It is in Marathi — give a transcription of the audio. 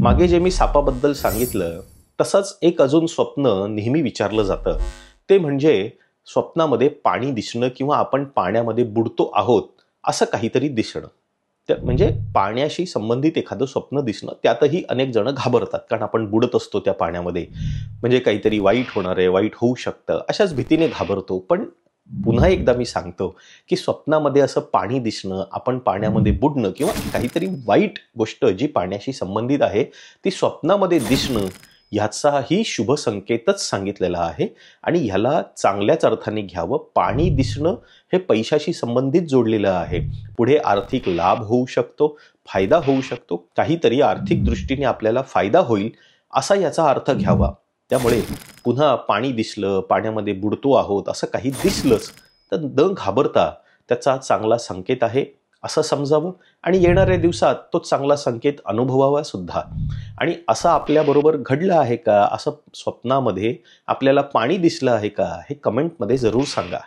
मागे जे मी सापाबद्दल सांगितलं तसंच एक अजून स्वप्न नेहमी विचारलं जातं ते म्हणजे स्वप्नामध्ये पाणी दिसणं किंवा आपण पाण्यामध्ये बुडतो आहोत असं काहीतरी दिसणं. म्हणजे पाण्याशी संबंधित एखादं स्वप्न दिसणं त्यातही अनेक जण घाबरतात कारण आपण बुडत असतो त्या पाण्यामध्ये. म्हणजे काहीतरी वाईट होणार आहे, वाईट होऊ शकतं, अशाच भीतीने घाबरतो. पण पुन्हा एकदा मी सांगतो की स्वप्नामध्ये असं पाणी दिसणं, आपण पाण्यामध्ये बुडणं किंवा काहीतरी वाईट गोष्ट जी पाण्याशी संबंधित आहे ती स्वप्नामध्ये दिसणं, ह्याचाही शुभ संकेतच सांगितलेला आहे. आणि ह्याला चांगल्याच अर्थाने घ्यावं. पाणी दिसणं हे पैशाशी संबंधित जोडलेलं आहे. पुढे आर्थिक लाभ होऊ शकतो, फायदा होऊ शकतो, काहीतरी आर्थिक दृष्टीने आपल्याला फायदा होईल असा याचा अर्थ घ्यावा. त्यामुळे पुन्हा पाणी दिसलं, पाण्यामध्ये बुडतो आहोत असं काही दिसलंच तर न घाबरता त्याचा चांगला संकेत आहे असं समजावं आणि येणाऱ्या दिवसात तो चांगला संकेत अनुभवावा सुद्धा. आणि असं आपल्याबरोबर घडलं आहे का, असं स्वप्नामध्ये आपल्याला पाणी दिसलं आहे का, हे कमेंटमध्ये जरूर सांगा.